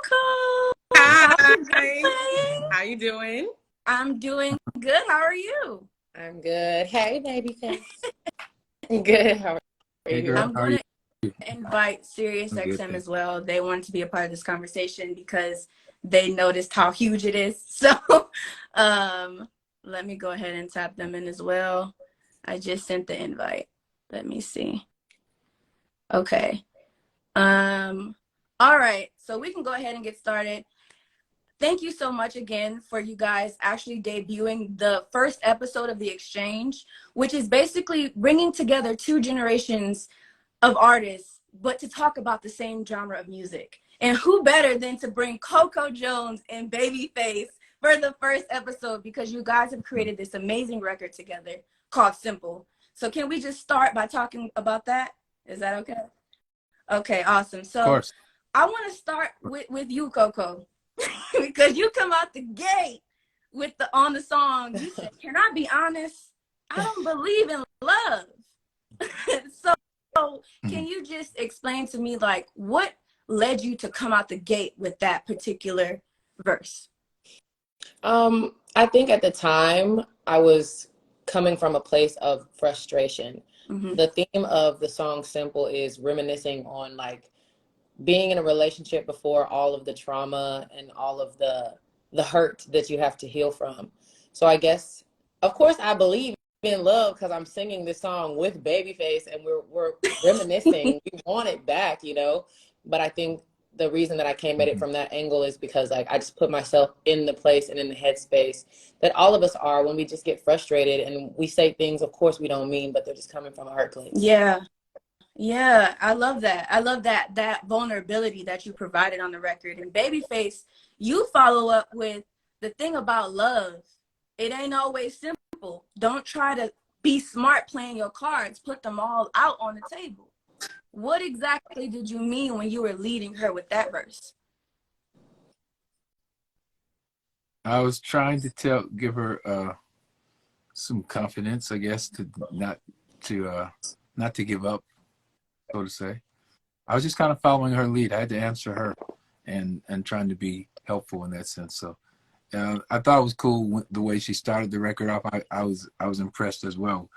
Coco. How's it Hi. How you doing? I'm doing good. How are you? I'm good. Hey, babyface. Good. How are Hey you? girl, I'm how are going you? to invite I'm good, SiriusXM thanks. as well. They want to be a part of this conversation because they noticed how huge it is. So um, let me go ahead and tap them in as well. I just sent the invite. Let me see. Okay. All right. So we can go ahead and get started. Thank you so much again for you guys actually debuting the first episode of The Exchange, which is basically bringing together two generations of artists, but to talk about the same genre of music. And who better than to bring Coco Jones and BabyFace for the first episode, because you guys have created this amazing record together called Simple. So can we just start by talking about that? Is that okay? Okay, awesome. Of So course. I want to start with you, Coco, because you come out the gate with the song. You said, "Can I be honest? I don't believe in love." So can you just explain to me, like, what led you to come out the gate with that particular verse? I think at the time I was coming from a place of frustration. Mm-hmm. The theme of the song Simple is reminiscing on like being in a relationship before all of the trauma and all of the hurt that you have to heal from. So I guess, of course, I believe in love because I'm singing this song with Babyface and we're reminiscing. We want it back, you know. But I think the reason that I came at it from that angle is because like I just put myself in the place and in the headspace that all of us are when we just get frustrated and we say things, of course, we don't mean, but they're just coming from a hurt place. Yeah. Yeah, I love that. I love that vulnerability that you provided on the record. And Babyface, you follow up with the thing about love. It ain't always simple. Don't try to be smart playing your cards. Put them all out on the table. What exactly did you mean when you were leading her with that verse? I was trying to give her some confidence, I guess, to not to give up, so to say. I was just kind of following her lead. I had to answer her and trying to be helpful in that sense. So I thought it was cool the way she started the record off. I was impressed as well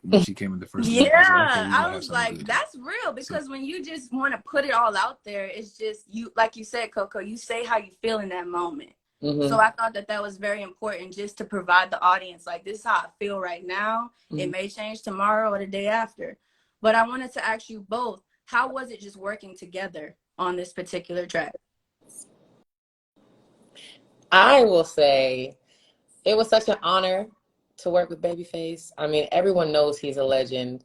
when she came in the first minute. I was like, okay, Yeah, we're I gonna have was something like, good here. that's real, So because when you just want to put it all out there, it's just you, like you said, Coco, you say how you feel in that moment. So I thought that was very important, just to provide the audience, like, this is how I feel right now. It may change tomorrow or the day after. But I wanted to ask you both, how was it just working together on this particular track? I will say it was such an honor to work with Babyface. I mean, everyone knows he's a legend.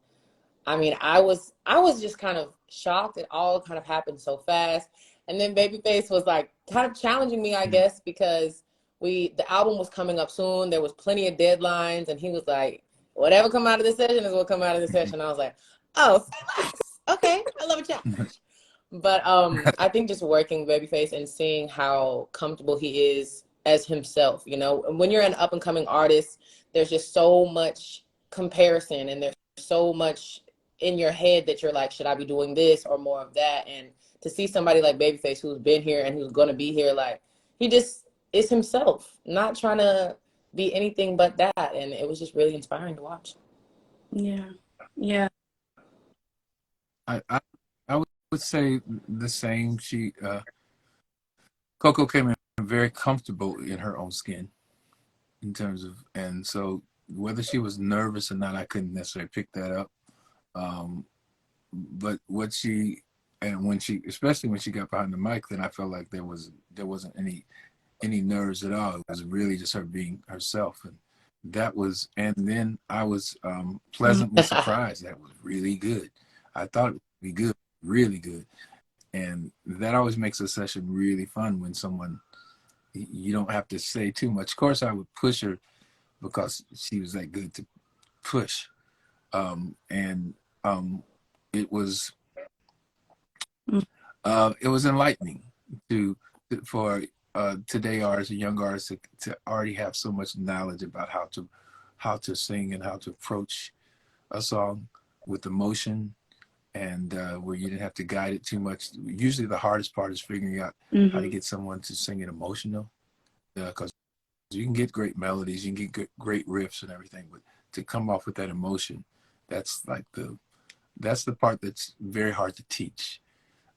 I mean, I was just kind of shocked. It all kind of happened so fast. And then Babyface was like kind of challenging me, I guess, because the album was coming up soon. There was plenty of deadlines, and he was like, whatever come out of this session is what come out of this session. I was like, oh, say less. Okay, I love a challenge. But I think just working Babyface and seeing how comfortable he is as himself, you know, and when you're an up and coming artist, there's just so much comparison and there's so much in your head that you're like, should I be doing this or more of that? And to see somebody like Babyface who's been here and who's gonna be here, like he just is himself, not trying to be anything but that. And it was just really inspiring to watch. Yeah. Yeah. I would say the same. Coco came in very comfortable in her own skin in terms of, and so whether she was nervous or not, I couldn't necessarily pick that up. But especially when she got behind the mic, then I felt like there wasn't any nerves at all. It was really just her being herself, and then I was pleasantly surprised. That was really good. I thought it would be good, really good. And that always makes a session really fun when you don't have to say too much. Of course, I would push her because she was that good to push. And it was enlightening for today artists and young artists to already have so much knowledge about how to sing and how to approach a song with emotion and where you didn't have to guide it too much. Usually the hardest part is figuring out how to get someone to sing it emotional, because you can get great melodies, you can get great riffs and everything, but to come off with that emotion, that's like that's the part that's very hard to teach.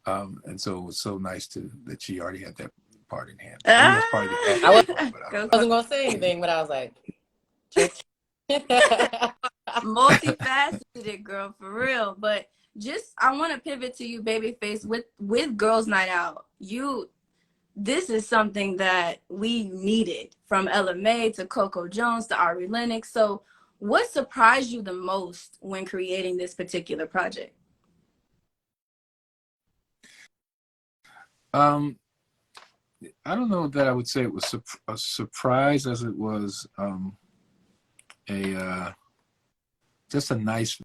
And so it was so nice that she already had that part in hand. Maybe that's probably the I acting part, but I don't know. wasn't gonna say anything, but I was like, Multifaceted, girl, for real. But just, I want to pivot to you, Babyface, with Girls Night Out. This is something that we needed, from Ella May to Coco Jones to Ari Lennox. So what surprised you the most when creating this particular project? I don't know that I would say it was a surprise as it was a just a nice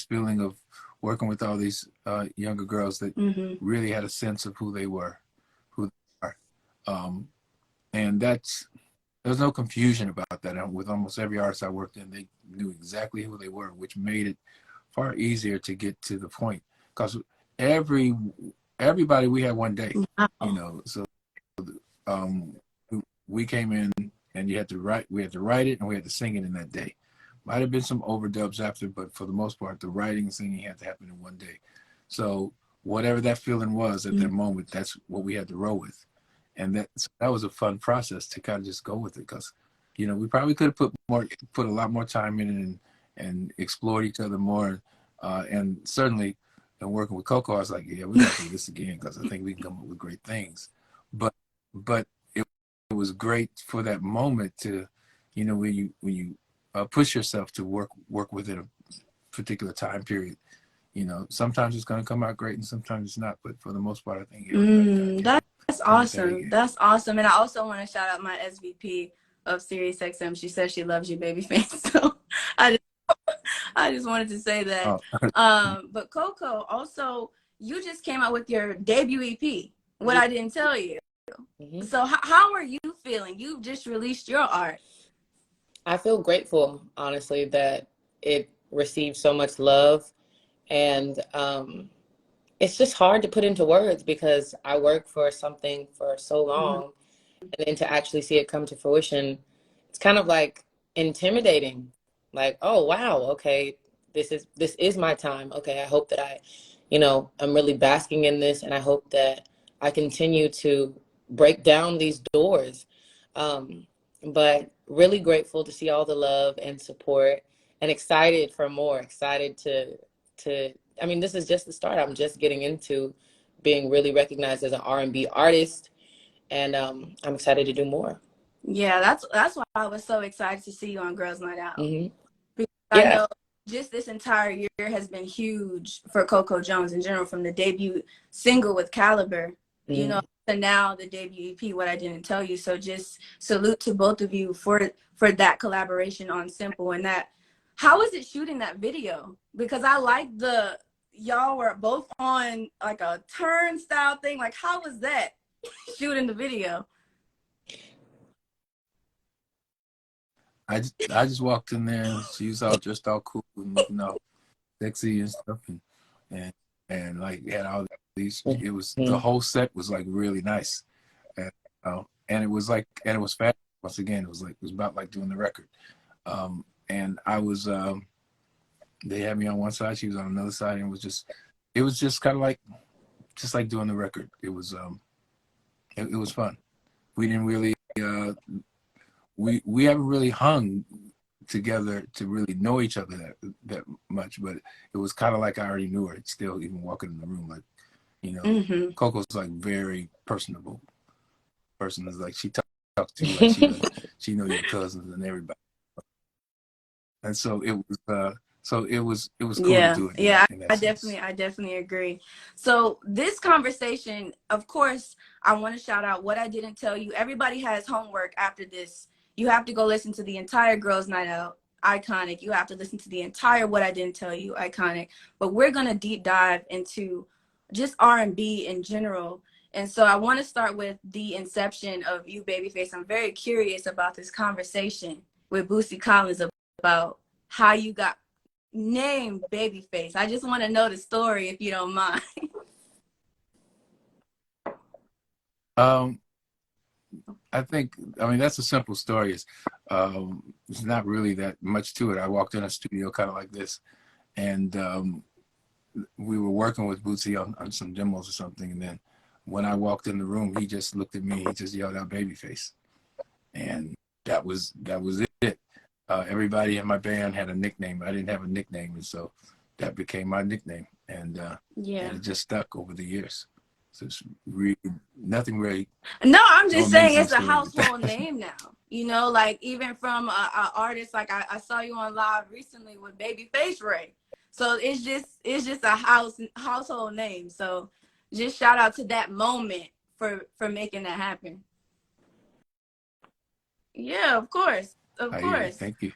feeling of working with all these younger girls that really had a sense of who they were, who they are. And there's no confusion about that. And with almost every artist I worked in, they knew exactly who they were, which made it far easier to get to the point. Because everybody, we had one day, you know. So we came in and we had to write it and we had to sing it in that day. Might have been some overdubs after, but for the most part, the writing and singing had to happen in one day. So whatever that feeling was at that moment, that's what we had to roll with. And that was a fun process to kind of just go with it, because, you know, we probably could have put a lot more time in it and explored each other more. And certainly, in working with Coco, I was like, yeah, we got to do this again, because I think we can come up with great things. But it was great for that moment to, you know, when you push yourself to work within a particular time period. You know, sometimes it's going to come out great and sometimes it's not, but for the most part, I think everybody That's awesome. That's awesome. And I also want to shout out my SVP of SiriusXM. She says she loves you, Babyface. So I just wanted to say that. But Coco, also, you just came out with your debut EP, What I Didn't Tell You. So how are you feeling? You've just released your art. I feel grateful, honestly, that it received so much love. And it's just hard to put into words, because I worked for something for so long, and then to actually see it come to fruition, it's kind of like intimidating. Like, oh wow, okay, this is my time. Okay, I hope that I'm really basking in this, and I hope that I continue to break down these doors. But really grateful to see all the love and support, and excited for more. Excited to I mean, this is just the start. I'm just getting into being really recognized as an R&B artist, and I'm excited to do more. Yeah, that's why I was so excited to see you on Girls Night Out. Because Yeah. I know just this entire year has been huge for Coco Jones in general, from the debut single with Caliber, you know, to now the debut EP, What I Didn't Tell You. So just salute to both of you for that collaboration on Simple. And that, how was it shooting that video? Because I like y'all were both on like a turnstile thing. Like, how was that shooting the video? I just walked in there and she was all dressed all cool and looking all sexy and stuff, and like had all these. It was the whole set was like really nice, and it was fast. Once again, it was about like doing the record, and I was they had me on one side, she was on another side, and it was just kind of like doing the record. It was it was fun. We didn't really we haven't really hung together to really know each other that much, but it was kind of like I already knew her still, even walking in the room. Like, you know, Coco's like very personable person. Is like she talks to you like she know your cousins and everybody, and so it was cool to do it. Yeah, I definitely agree. So this conversation, of course, I want to shout out What I Didn't Tell You. Everybody has homework after this. You have to go listen to the entire Girls Night Out, iconic. You have to listen to the entire What I Didn't Tell You, iconic. But we're going to deep dive into just R&B in general. And so I want to start with the inception of you, Babyface. I'm very curious about this conversation with Boosie Collins about how you got name BabyFace? I just want to know the story, if you don't mind. I mean, that's a simple story. It's not really that much to it. I walked in a studio kind of like this, and we were working with Bootsy on some demos or something. And then when I walked in the room, he just looked at me. He just yelled out "BabyFace," and that was it. Everybody in my band had a nickname. I didn't have a nickname, and so that became my nickname, and Yeah. it just stuck over the years. So it's really nothing really. No, I'm just saying it's a story. household name now. You know, like even from a artist, like I saw you on live recently with BabyFace Ray. So it's just a household name. So just shout out to that moment for making that happen. Yeah, of course. Of course. Thank you.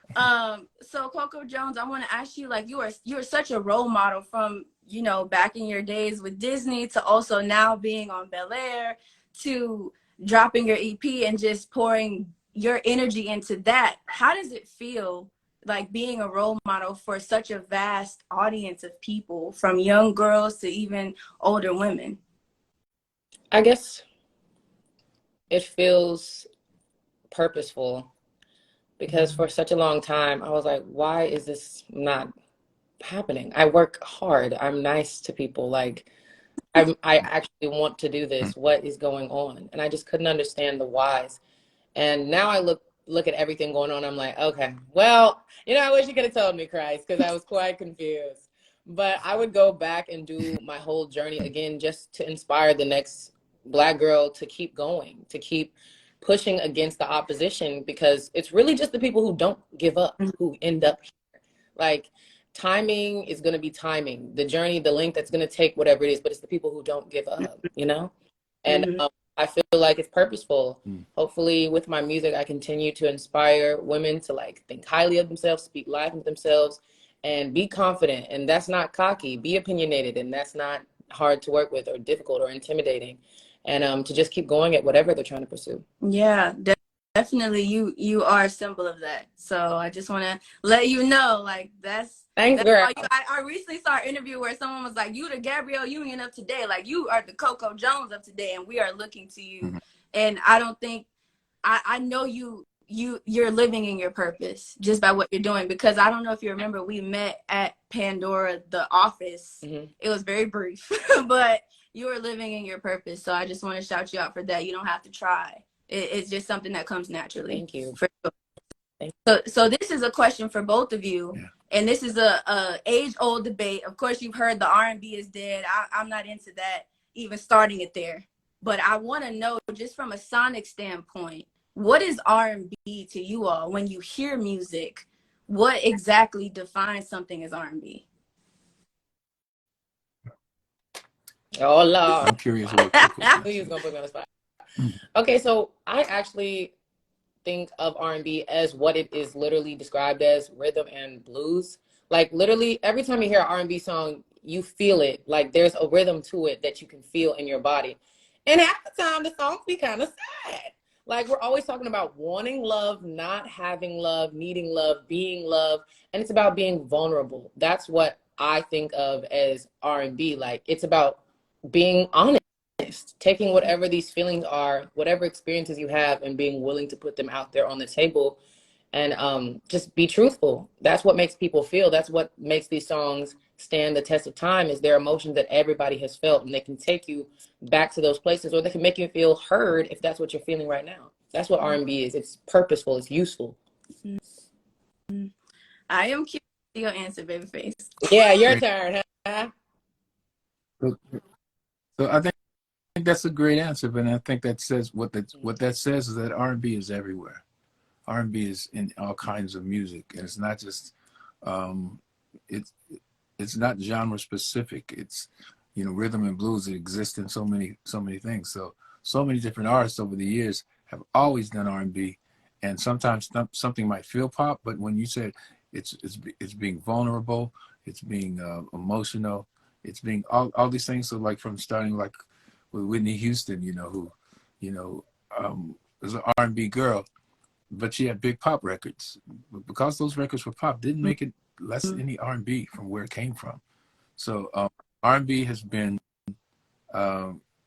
So Coco Jones, I want to ask you, like, you are such a role model from, you know, back in your days with Disney to also now being on Bel Air to dropping your EP and just pouring your energy into that. How does it feel like being a role model for such a vast audience of people, from young girls to even older women? I guess it feels purposeful because for such a long time I was like, why is this not happening? I work hard. I'm nice to people. Like I actually want to do this. What is going on? And I just couldn't understand the whys. And now I look at everything going on. I'm like, okay, well, you know, I wish you could have told me, Christ, because I was quite confused. But I would go back and do my whole journey again just to inspire the next Black girl to keep going, to keep pushing against the opposition, because it's really just the people who don't give up who end up here. Like, timing is going to be timing. The journey, the length that's going to take, whatever it is, but it's the people who don't give up, you know? And I feel like it's purposeful. Hopefully with my music, I continue to inspire women to like think highly of themselves, speak life of themselves, and be confident. And that's not cocky. Be opinionated, and that's not hard to work with or difficult or intimidating. And to just keep going at whatever they're trying to pursue. Yeah, definitely. You are a symbol of that. So I just want to let you know, like Thanks, girl. I recently saw an interview where someone was like, "You the Gabrielle Union of today. Like you are the Coco Jones of today, and we are looking to you." And I don't think I know you're living in your purpose just by what you're doing, because I don't know if you remember, we met at Pandora, the office. It was very brief, but you are living in your purpose. So I just want to shout you out for that. You don't have to try. It's just something that comes naturally. Thank you. For sure. So this is a question for both of you. Yeah. And this is a age-old debate. Of course, you've heard the R&B is dead. I'm not into that, even starting it there. But I want to know, just from a sonic standpoint, what is R&B to you all? When you hear music, what exactly defines something as R&B? Oh, Lord. I'm curious what Coco Who you gonna put me on the spot? Okay, so I actually think of R&B as what it is literally described as, rhythm and blues. Like literally every time you hear an R&B song, you feel it. Like there's a rhythm to it that you can feel in your body. And half the time the songs be kind of sad. Like we're always talking about wanting love, not having love, needing love, being love, and it's about being vulnerable. That's what I think of as R&B. Like it's about being honest, taking whatever these feelings are, whatever experiences you have, and being willing to put them out there on the table, and just be truthful. That's what makes people feel. That's what makes these songs stand the test of time, is their emotions that everybody has felt, and they can take you back to those places, or they can make you feel heard if that's what you're feeling right now. That's what R&B is. It's purposeful. It's useful. I am curious to your answer, BabyFace. Yeah, your turn. Huh? So I think that's a great answer, but I think that says what that says is that R&B is everywhere. R&B is in all kinds of music, and it's not just it's not genre specific. It's, you know, rhythm and blues that exist in so many things. So many different artists over the years have always done R&B, and sometimes something might feel pop, but when you said it's being vulnerable, it's being emotional, it's being all these things. So like from starting like with Whitney Houston, you know, who, you know, was an R&B girl, but she had big pop records. But because those records were pop, didn't make it less any R&B from where it came from. So R&B has been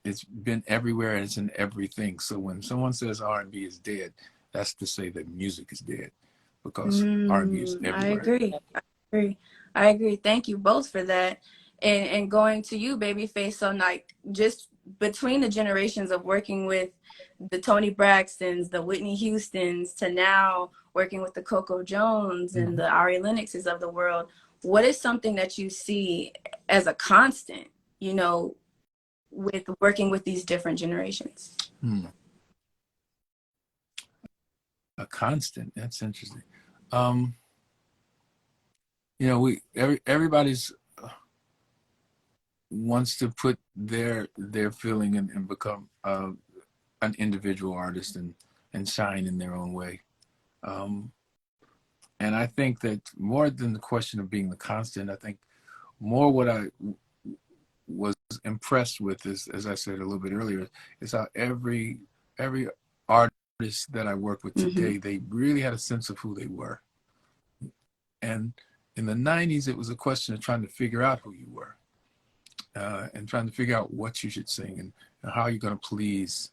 it's been everywhere and it's in everything. So when someone says R&B is dead, that's to say that music is dead, because R&B is everywhere. I agree. Thank you both for that. And going to you, Babyface, so like just between the generations of working with the Toni Braxtons, the Whitney Houstons, to now working with the Coco Jones and the Ari Lennoxes of the world, what is something that you see as a constant, you know, with working with these different generations? A constant. That's interesting. You know, everybody's wants to put their feeling and become an individual artist and shine in their own way. And I think that more than the question of being the constant, I think more what I was impressed with is, as I said a little bit earlier, is how every artist that I work with today, they really had a sense of who they were. And in the 90s, it was a question of trying to figure out who you were, and trying to figure out what you should sing and how you're going to please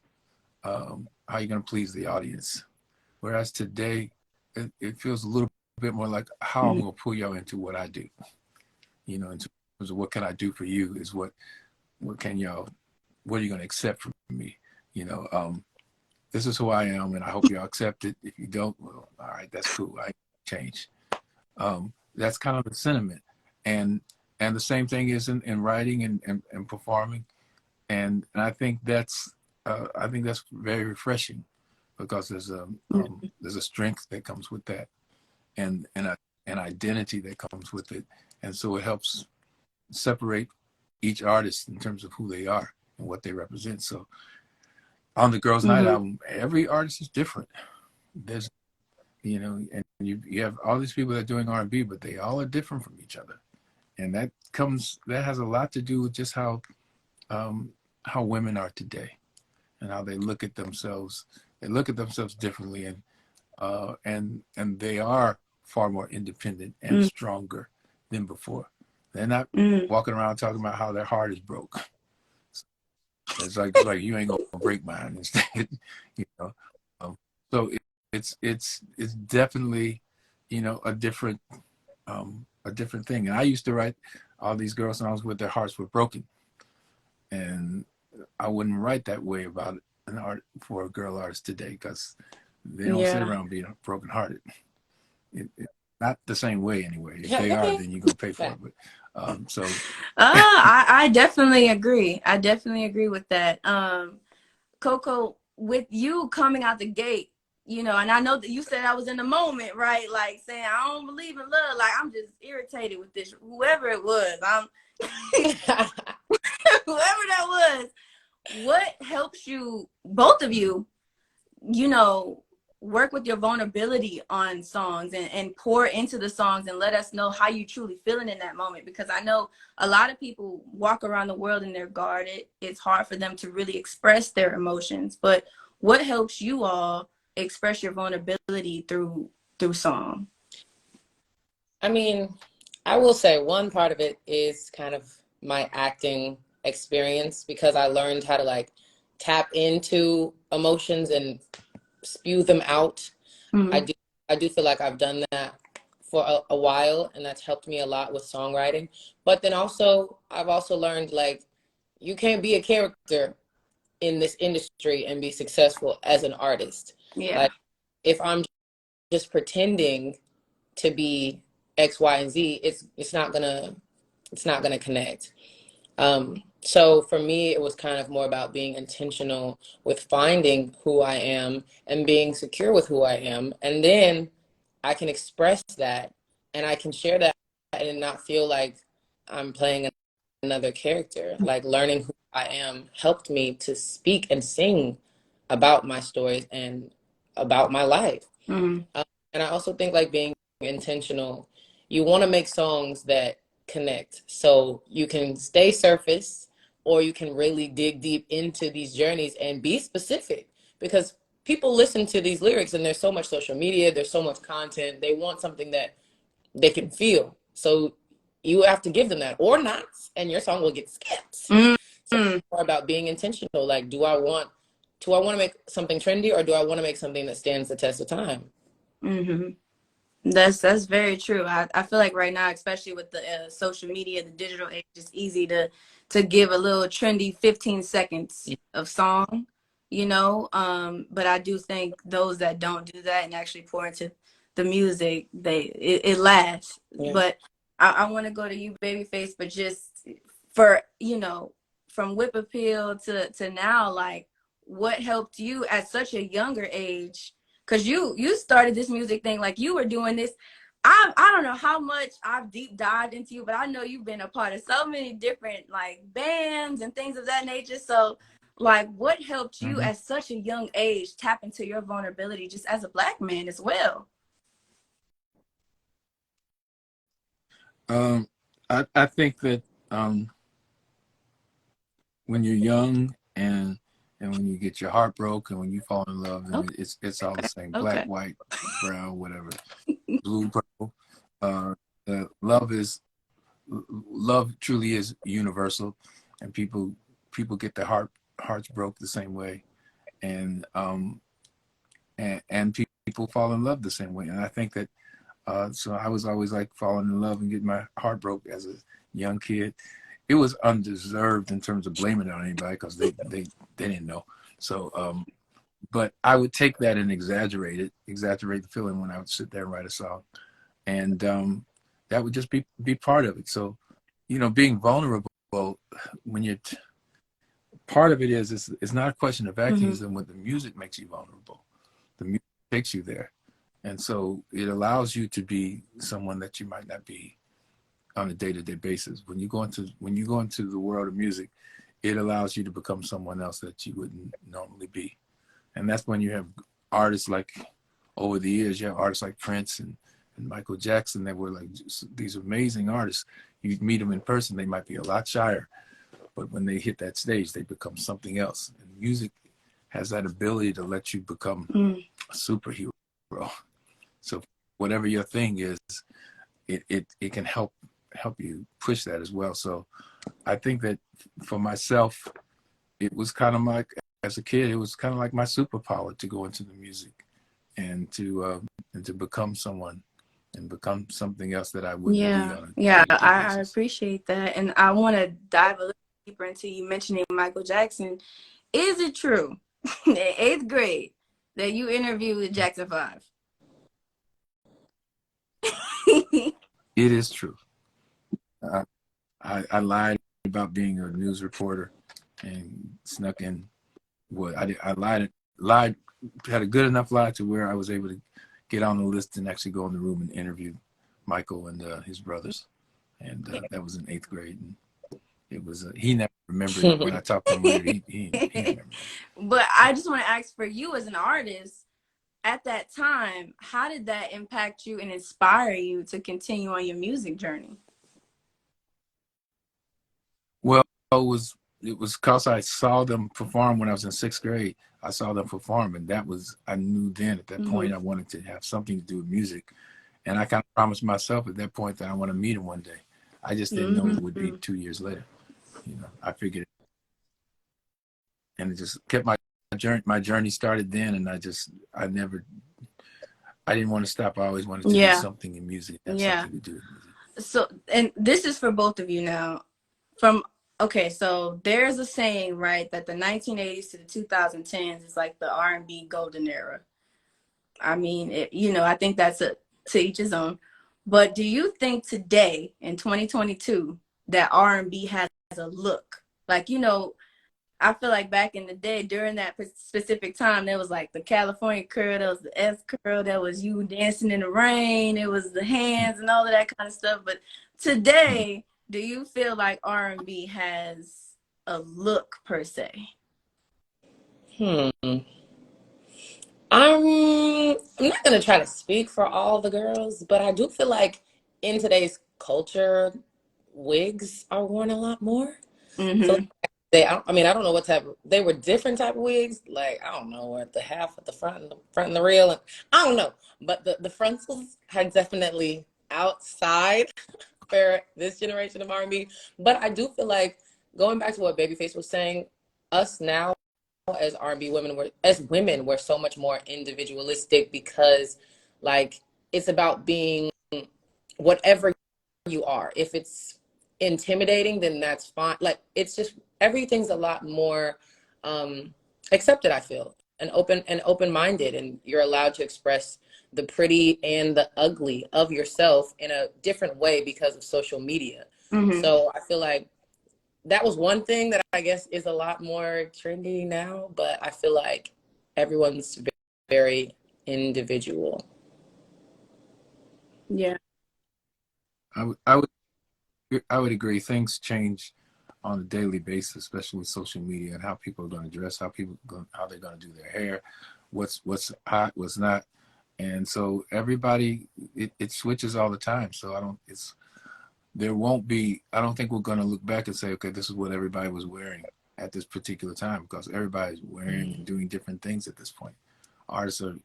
the audience. Whereas today, it feels a little bit more like how I'm going to pull y'all into what I do. You know, in terms of what can I do for you is what are you going to accept from me? You know, this is who I am, and I hope y'all accept it. If you don't, well, all right, that's cool. I change. That's kind of the sentiment, and the same thing is in writing and performing, and I think that's very refreshing, because there's a strength that comes with that, and an identity that comes with it, and so it helps separate each artist in terms of who they are and what they represent. So on the Girls Night album, every artist is different. There's, you know, and you have all these people that are doing R&B, but they all are different from each other, and that has a lot to do with just how women are today, and how they look at themselves. They look at themselves differently, and they are far more independent and stronger than before. They're not walking around talking about how their heart is broke. It's like you ain't gonna break mine instead, you know. So it's definitely, you know, a different thing. And I used to write all these girl songs with their hearts were broken, and I wouldn't write that way about an art for a girl artist today, because they don't sit around being brokenhearted. Not the same way anyway. If they are, then you're gonna pay for it. But I definitely agree. I definitely agree with that. Coco, with you coming out the gate, you know, and I know that you said I was in the moment, right? Like saying I don't believe in love. Like I'm just irritated with this. Whoever it was, whoever that was. What helps you, both of you, you know, work with your vulnerability on songs and pour into the songs and let us know how you truly feeling in that moment? Because I know a lot of people walk around the world and they're guarded. It's hard for them to really express their emotions. But what helps you all express your vulnerability through song? I mean, I will say one part of it is kind of my acting experience, because I learned how to like tap into emotions and spew them out. I do feel like I've done that for a while, and that's helped me a lot with songwriting. But then also I've also learned, like, you can't be a character in this industry and be successful as an artist. Like, if I'm just pretending to be X, Y, and Z, it's not gonna connect. So for me, it was kind of more about being intentional with finding who I am and being secure with who I am. And then I can express that, and I can share that and not feel like I'm playing another character. Like, learning who I am helped me to speak and sing about my stories and about my life. And I also think, like, being intentional, you want to make songs that connect, so you can stay surface, or you can really dig deep into these journeys and be specific, because people listen to these lyrics and there's so much social media, there's so much content. They want something that they can feel. So you have to give them that or not, and your song will get skipped. Mm-hmm. So it's more about being intentional. Like, do I want to make something trendy, or do I want to make something that stands the test of time? Mm-hmm. That's very true. I feel like right now, especially with the social media, the digital age, it's easy to give a little trendy 15 seconds of song, you know. But I do think those that don't do that and actually pour into the music, it lasts. Yeah. But I want to go to you, Babyface, but just for, you know, from Whip Appeal to now, like, what helped you at such a younger age? Because you started this music thing, like you were doing this. I don't know how much I've deep dived into you, but I know you've been a part of so many different like bands and things of that nature. So like, what helped you at such a young age tap into your vulnerability just as a Black man as well? I think that when you're young and when you get your heart broke and when you fall in love, and Okay. it's all the same, black, Okay. white, brown, whatever, blue, purple. Love truly is universal, and people get their hearts broke the same way, and people fall in love the same way. And I think that so I was always like falling in love and getting my heart broke as a young kid. It was undeserved in terms of blaming it on anybody because they didn't know. So but I would take that and exaggerate the feeling when I would sit there and write a song, and that would just be part of it. So, you know, being vulnerable when you're part of it is it's not a question of acting, it's when the music makes you vulnerable. The music takes you there, and so it allows you to be someone that you might not be on a day-to-day basis. When you go into the world of music, it allows you to become someone else that you wouldn't normally be. And that's when you have artists like, over the years, you have artists like Prince and Michael Jackson that were like these amazing artists. You meet them in person, they might be a lot shyer, but when they hit that stage, they become something else. And music has that ability to let you become a superhero. So whatever your thing is, it can help you push that as well. So I think that for myself, it was kind of like, as a kid, it was kind of like my superpower to go into the music and to become someone and become something else that I wouldn't be on a day-to-day I basis. appreciate that. And I want to dive a little deeper into you mentioning Michael Jackson. Is it true in 8th grade that you interviewed with Jackson 5? It is true. I lied about being a news reporter and snuck in. What I lied, had a good enough lie to where I was able to get on the list and actually go in the room and interview Michael and his brothers. And that was in 8th grade. And it was he never remembered. When I talked to him later, he remembered. But I just want to ask, for you as an artist at that time, how did that impact you and inspire you to continue on your music journey? Well, it was because I saw them perform when I was in 6th grade. I saw them perform, and I knew then at that point I wanted to have something to do with music. And I kind of promised myself at that point that I want to meet him one day. I just didn't know it would be 2 years later. You know, I figured, and it just kept my journey started then, and I didn't want to stop. I always wanted to do something in music, have something to do with music. So, and this is for both of you now. Okay, so there's a saying, right, that the 1980s to the 2010s is like the R&B golden era. I mean, I think that's to each his own. But do you think today in 2022 that R&B has a look? Like, I feel like back in the day, during that specific time, there was like the California curl, there was the S curl, there was you dancing in the rain, it was the hands and all of that kind of stuff. But today, do you feel like R&B has a look per se? I'm not gonna try to speak for all the girls, but I do feel like in today's culture, wigs are worn a lot more. So I don't know what type. They were different type of wigs. Like, I don't know, at the half at the front and the real, and I don't know. But the frontals had definitely outside for this generation of R&B. But I do feel like, going back to what Babyface was saying, us now as R&B women, we're so much more individualistic, because like it's about being whatever you are. If it's intimidating, then that's fine. Like, it's just, everything's a lot more accepted, I feel, and open-minded, and you're allowed to express the pretty and the ugly of yourself in a different way because of social media. Mm-hmm. So I feel like that was one thing that I guess is a lot more trendy now, but I feel like everyone's very individual. Yeah. I would agree. Things change on a daily basis, especially with social media and how people are going to dress, how they're going to do their hair, what's hot, what's not, and so everybody, it switches all the time. So I don't think we're going to look back and say, okay, this is what everybody was wearing at this particular time, because everybody's wearing and doing different things at this point. Artists are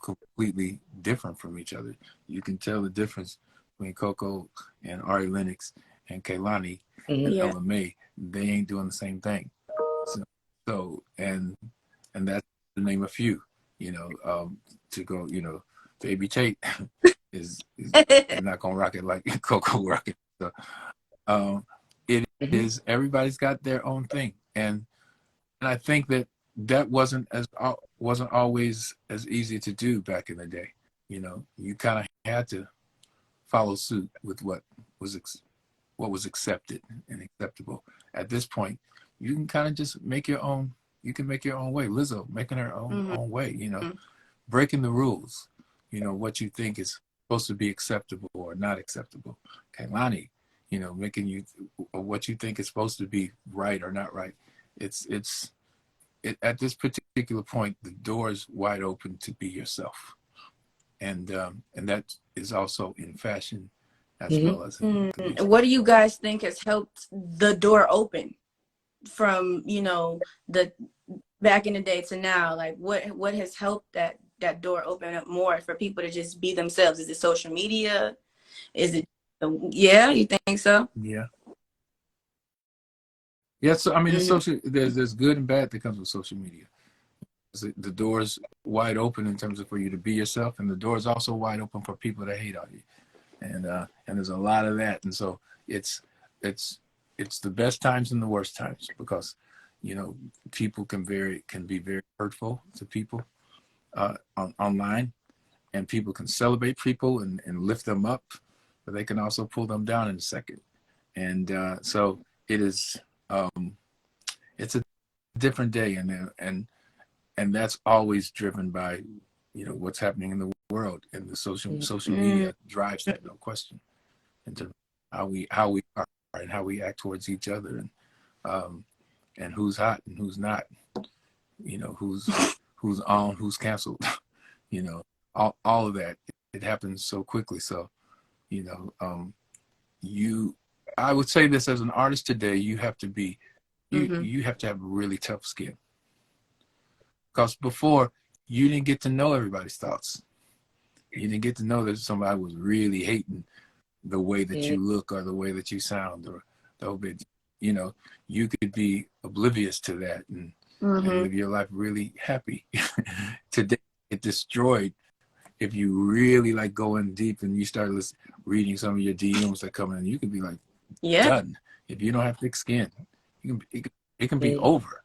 completely different from each other. You can tell the difference between Coco and Ari Lennox and Kehlani and Ella Mai. They ain't doing the same thing. So and that's to name a few. To go, Baby Tate is not gonna rock it like Coco rock it. So it is, everybody's got their own thing, and I think that wasn't always as easy to do back in the day. You kind of had to follow suit with what was accepted and acceptable. At this point, you can kind of just make your own. You can make your own way. Lizzo making her own way. Breaking the rules. What you think is supposed to be acceptable or not acceptable. Kehlani, making what you think is supposed to be right or not right. At this particular point, the door is wide open to be yourself, and that is also in fashion as well as in the music. What do you guys think has helped the door open from the back in the day to now? Like, what has helped that door open up more for people to just be themselves? Is it social media? Is it you think so? Yeah, so I mean, there's good and bad that comes with social media. The door's wide open in terms of for you to be yourself, and the door's also wide open for people to hate on you, and there's a lot of that, and so it's the best times and the worst times, because people can be very hurtful to people online, and people can celebrate people and lift them up, but they can also pull them down in a second, and so it is. It's a different day, and that's always driven by what's happening in the world, and the social media drives that, no question, into how we are and how we act towards each other, and who's hot and who's not, who's on, who's canceled, all of that. It happens so quickly. So I would say this, as an artist today, you have to be you have to have really tough skin, because before, you didn't get to know everybody's thoughts. You didn't get to know that somebody was really hating the way that you look or the way that you sound, or the whole bit. You could be oblivious to that and live your life really happy. Today, it destroyed. If you really like going deep and you start reading some of your DMs that come in, you could be like, done. If you don't have thick skin, it can be over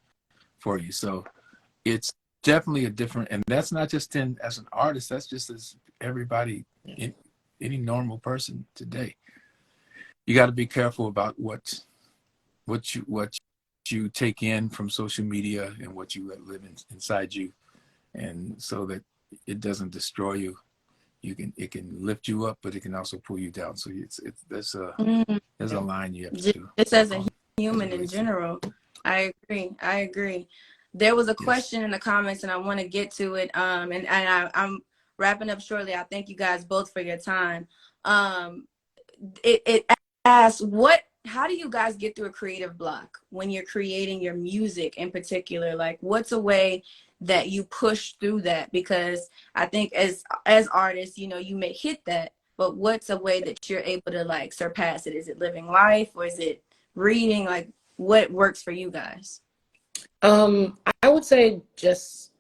for you. So it's definitely a different, and that's not just as an artist, that's just as everybody, any normal person today. You got to be careful about what you take in from social media and what you let live inside you, and so that it doesn't destroy you. It can lift you up, but it can also pull you down. So there's a line you have to. Just as a human in general, I agree. There was a question in the comments, and I want to get to it. And I'm wrapping up shortly. I thank you guys both for your time. It asks, how do you guys get through a creative block when you're creating your music in particular? Like, what's a way that you push through that? Because I think as artists, you may hit that but what's a way that you're able to like surpass it? Is it living life, or is it reading? Like, what works for you guys? I would say just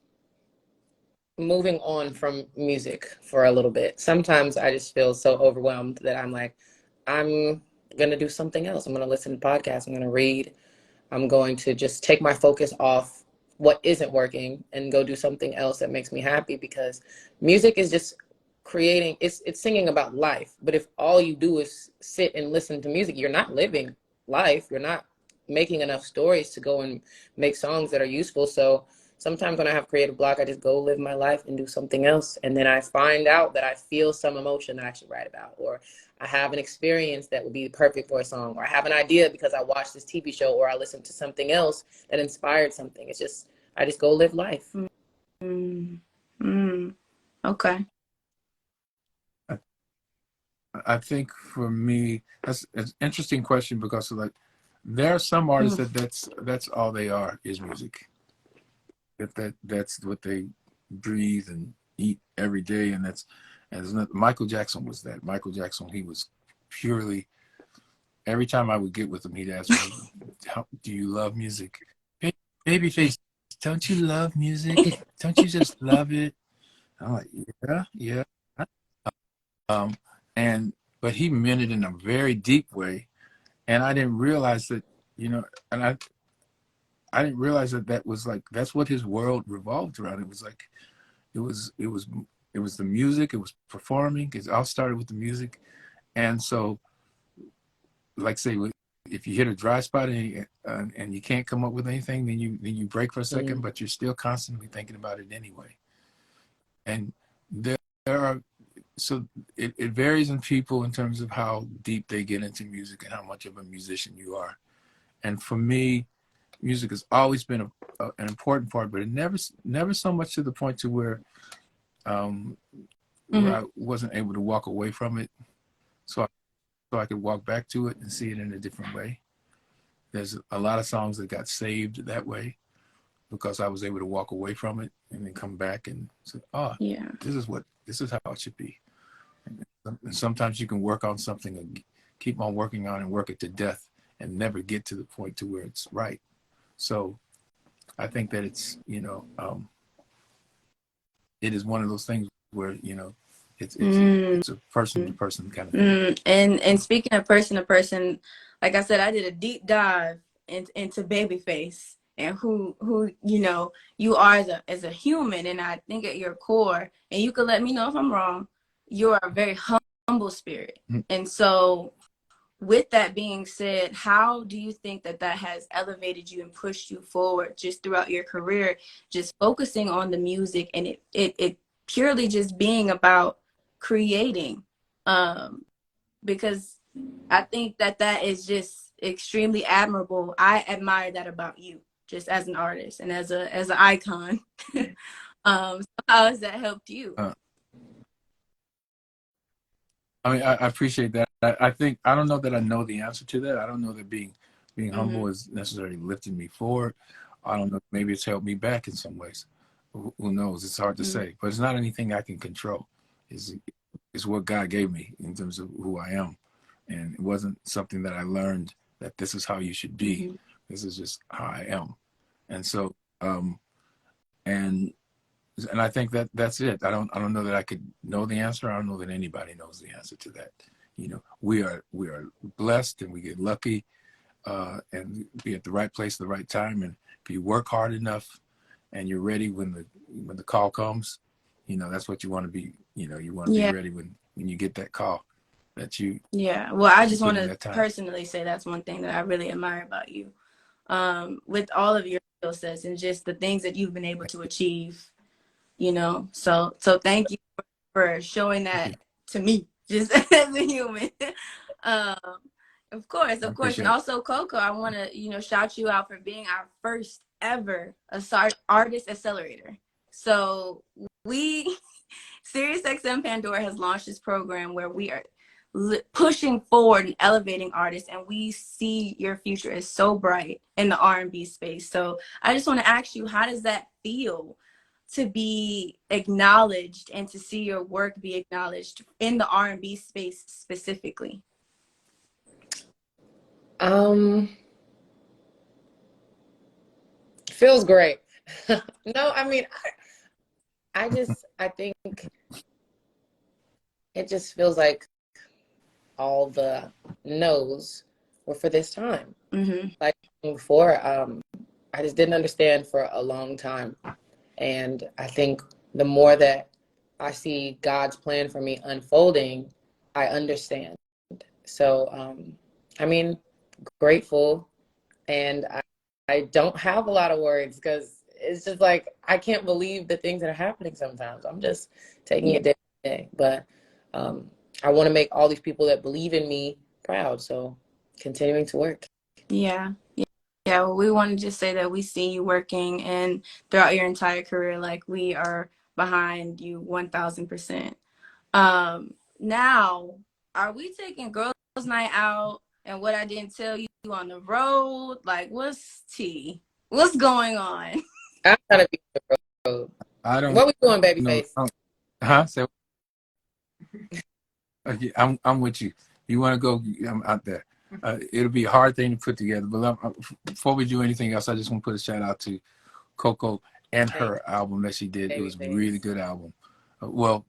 moving on from music for a little bit. Sometimes I just feel so overwhelmed that I'm like, I'm gonna do something else. I'm gonna listen to podcasts. I'm gonna read. I'm going to just take my focus off what isn't working and go do something else that makes me happy, because music is just creating, it's singing about life. But if all you do is sit and listen to music, you're not living life. You're not making enough stories to go and make songs that are useful. So sometimes when I have creative block, I just go live my life and do something else. And then I find out that I feel some emotion that I should write about, or I have an experience that would be perfect for a song, or I have an idea because I watched this TV show, or I listened to something else that inspired something. It's just, I just go live life. Okay. I think for me, that's an interesting question, because like there are some artists that that's all they are is music. That's what they breathe and eat every day, and Michael Jackson was that. Michael Jackson, he was purely. Every time I would get with him, he'd ask me, "Do you love music, Babyface? Don't you love music? Don't you just love it?" I'm like, "Yeah, yeah." Um, and but he meant it in a very deep way, and I didn't realize that, and I didn't realize that was like that's what his world revolved around. It was like it was it was it was the music. It was performing. It all started with the music, and so like say if you hit a dry spot and you can't come up with anything, then you break for a second, but you're still constantly thinking about it anyway. And there are so it varies in people in terms of how deep they get into music and how much of a musician you are. And for me, music has always been an important part, but it never so much to the point to where I wasn't able to walk away from it, so I could walk back to it and see it in a different way. There's a lot of songs that got saved that way because I was able to walk away from it and then come back and say, "Oh, Yeah. this is how it should be." And sometimes you can work on something and keep on working on and work it to death and never get to the point to where it's right. So I think that it is one of those things where it's a person to person kind of thing. And speaking of person to person, like I said, I did a deep dive into Babyface and who you are as a human, and I think at your core, and you could let me know if I'm wrong, you are a very humble spirit. And so with that being said, how do you think that has elevated you and pushed you forward just throughout your career, just focusing on the music and it purely just being about creating? Because I think that is just extremely admirable. I admire that about you, just as an artist and as an icon. So how has that helped you? I mean, I appreciate that. I think I don't know that I know the answer to that. I don't know that being humble has necessarily lifted me forward. I don't know. Maybe it's held me back in some ways. Who knows? It's hard to say. But it's not anything I can control. It's what God gave me in terms of who I am, and it wasn't something that I learned that this is how you should be. This is just how I am, and so and and I think that's it. I don't know that I could know the answer. I don't know that anybody knows the answer to that. We are blessed and we get lucky and be at the right place at the right time. And if you work hard enough and you're ready when the call comes, that's what you want to be. You want to be ready when you get that call. Well, I just want to personally say that's one thing that I really admire about you, with all of your skill sets and just the things that you've been able to achieve. So thank you for showing that to me, just as a human. um of course, and also Coco, I want to shout you out for being our first ever artist accelerator. So we SiriusXM Pandora has launched this program where we are pushing forward and elevating artists, and we see your future is so bright in the R&B space. So I just want to ask you, how does that feel, to be acknowledged and to see your work be acknowledged in the R&B space specifically? Feels great. No, I mean, I think it just feels like all the no's were for this time. Mm-hmm. Like before, I just didn't understand for a long time. And I think the more that I see God's plan for me unfolding, I understand. So, I mean, grateful. And I don't have a lot of words because it's just like, I can't believe the things that are happening sometimes. I'm just taking it day by day. But I want to make all these people that believe in me proud. So continuing to work. Yeah. Yeah, well, we want to just say that we see you working and throughout your entire career, like we are behind you 1000%. Now, are we taking girls' night out and what I didn't tell you on the road? Like, what's tea? What's going on? I'm trying to be on the road. I don't What we doing, know. BabyFace? Huh? So, okay, I'm with you. You want to go? I'm out there. It'll be a hard thing to put together. But before we do anything else, I just want to put a shout out to Coco and her album that she did. It was a really good album. Well,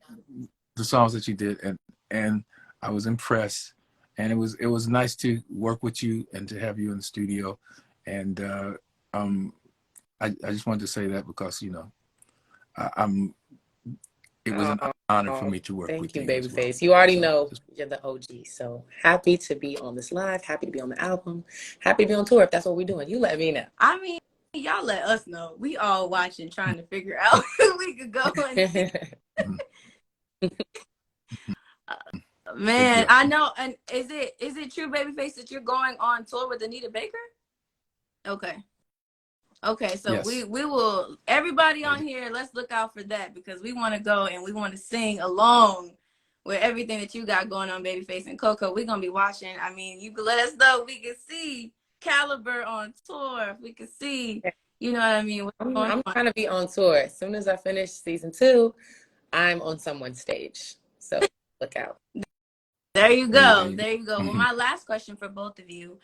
the songs that she did, and I was impressed. And it was nice to work with you and to have you in the studio. And I just wanted to say that because I'm. It was an honor for me to work with you. Thank you, BabyFace. You already know you're the OG. So happy to be on this live. Happy to be on the album. Happy to be on tour. If that's what we're doing, you let me know. I mean, y'all let us know. We all watching, trying to figure out who we could go and see. Man, I know. And is it true, BabyFace, that you're going on tour with Anita Baker? Okay, so yes. we will, everybody on here, let's look out for that because we want to go and we want to sing along with everything that you got going on, BabyFace and Coco. We're going to be watching. I mean, you can let us know. We can see Caliber on tour. We can see, you know what I mean? I'm trying to be on tour. As soon as I finish season 2, I'm on someone's stage. So look out. There you go. There you go. Well, my last question for both of you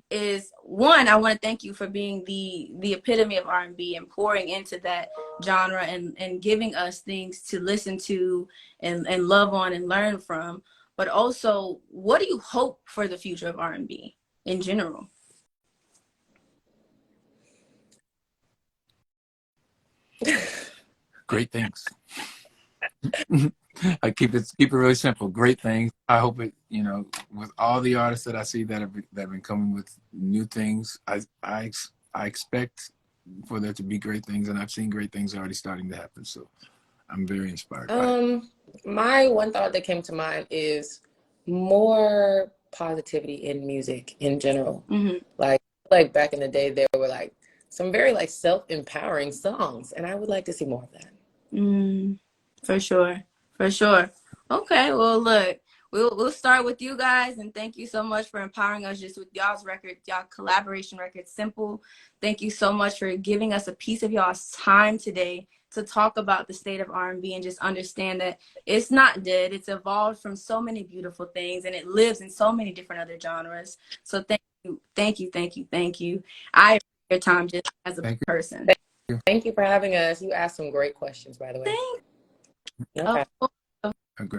is, one, I want to thank you for being the epitome of R&B and pouring into that genre and giving us things to listen to and love on and learn from. But also, what do you hope for the future of R&B in general? Great things. I keep it really simple. Great things. I hope it, with all the artists that I see that have been coming with new things, I expect for there to be great things, and I've seen great things already starting to happen. So I'm very inspired by it. My one thought that came to mind is more positivity in music in general. Mm-hmm. Like back in the day, there were like some very like self-empowering songs, and I would like to see more of that. For sure. For sure. Okay, well, look, we'll start with you guys, and thank you so much for empowering us just with y'all's record, y'all collaboration record, Simple. Thank you so much for giving us a piece of y'all's time today to talk about the state of R&B and just understand that it's not dead. It's evolved from so many beautiful things, and it lives in so many different other genres. So thank you, thank you, thank you, thank you. I appreciate your time just as a person. Thank you for having us. You asked some great questions, by the way. Of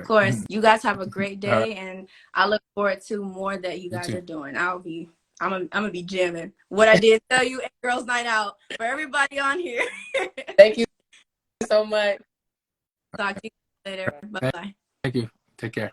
course. You guys have a great day, and I look forward to more that you guys are doing. I'm gonna be jamming what I did tell you at Girls Night Out for everybody on here. Thank you so much. Talk to you later. Bye-bye. Thank you. Take care.